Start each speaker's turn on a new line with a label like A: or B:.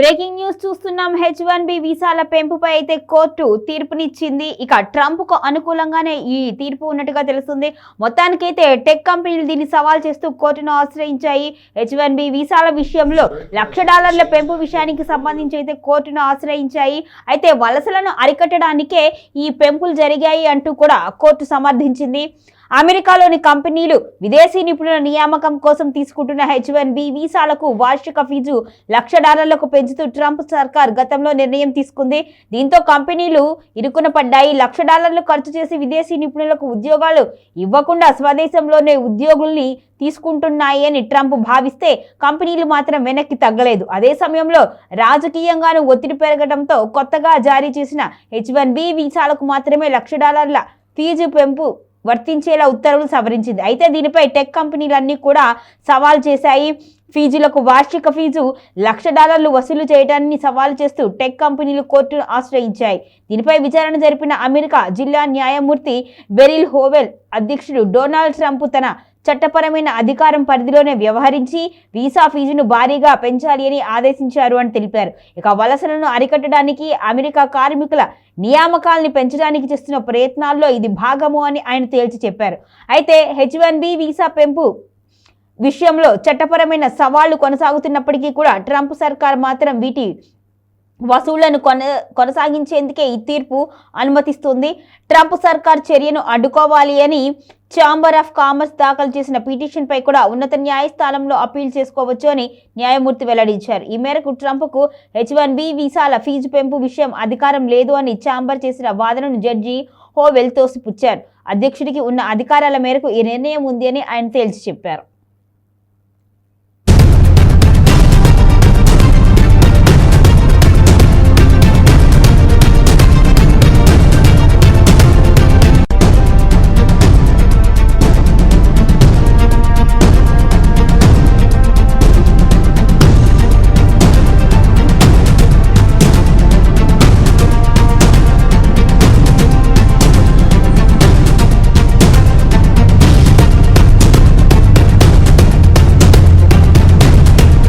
A: Breaking news చూస్తున్నాం. H1B వీసాల పెంపుపై అయితే court తీర్పునిచ్చింది. ఇక ట్రంప్ కు అనుకూలంగానే ఈ తీర్పు ఉన్నట్టుగా తెలుస్తుంది. మొత్తానికైతే టెక్ కంపెనీలు దీన్ని సవాల్ చేస్తూ కోర్టును ఆశ్రయించాయి. H1B వీసాల విషయంలో $1,00,000 పెంపు విషయానికి సంబంధించి అయితే కోర్టును ఆశ్రయించాయి. అయితే వలసలను అరికట్టడానికే ఈ పెంపులు జరిగాయి అంటూ కూడా కోర్టు సమర్థించింది. అమెరికాలోని కంపెనీలు విదేశీ నిపుణుల నియామకం కోసం తీసుకుంటున్న H1B వీసాలకు వార్షిక ఫీజు $1,00,000 పెంచుతూ ట్రంప్ సర్కార్ గతంలో నిర్ణయం తీసుకుంది. దీంతో కంపెనీలు ఇరుకున పడ్డాయి. $1,00,000 ఖర్చు చేసి విదేశీ నిపుణులకు ఉద్యోగాలు ఇవ్వకుండా స్వదేశంలోనే ఉద్యోగుల్ని తీసుకుంటున్నాయి అని ట్రంప్ భావిస్తే కంపెనీలు మాత్రం వెనక్కి తగ్గలేదు. అదే సమయంలో రాజకీయంగానూ ఒత్తిడి పెరగడంతో కొత్తగా జారీ చేసిన H1B వీసాలకు మాత్రమే $1,00,000 ఫీజు పెంపు వర్తించేలా ఉత్తర్వులు సవరించింది. అయితే దీనిపై టెక్ కంపెనీలన్నీ కూడా సవాల్ చేశాయి. ఫీజులకు వార్షిక ఫీజు $1,00,000 వసూలు చేయడాన్ని సవాల్ చేస్తూ టెక్ కంపెనీలు కోర్టును ఆశ్రయించాయి. దీనిపై విచారణ జరిపిన అమెరికా జిల్లా న్యాయమూర్తి బెరిల్ హోవెల్ అధ్యక్షుడు డొనాల్డ్ ట్రంప్ తన చట్టపరమైన అధికారం పరిధిలోనే వ్యవహరించి వీసా ఫీజును భారీగా పెంచాలి అని ఆదేశించారు అని తెలిపారు. ఇక వలసలను అరికట్టడానికి అమెరికా కార్మికుల నియామకాల్ని పెంచడానికి చేస్తున్న ప్రయత్నాల్లో ఇది భాగము అని ఆయన తేల్చి చెప్పారు. అయితే H1B వీసా పెంపు విషయంలో చట్టపరమైన సవాళ్లు కొనసాగుతున్నప్పటికీ కూడా ట్రంప్ సర్కార్ మాత్రం వీటి వసూళ్లను కొనసాగించేందుకే ఈ తీర్పు అనుమతిస్తుంది. ట్రంప్ సర్కార్ చర్యను అడ్డుకోవాలి అని ఛాంబర్ ఆఫ్ కామర్స్ దాఖలు చేసిన పిటిషన్పై కూడా ఉన్నత న్యాయస్థానంలో అప్పీల్ చేసుకోవచ్చు అని న్యాయమూర్తి వెల్లడించారు. ఈ మేరకు ట్రంప్కు H1B వీసాల ఫీజు పెంపు విషయం అధికారం లేదు అని ఛాంబర్ చేసిన వాదనను జడ్జి హోవెల్ తోసిపుచ్చారు. అధ్యక్షుడికి ఉన్న అధికారాల మేరకు ఈ నిర్ణయం ఉంది అని ఆయన తేల్చి చెప్పారు.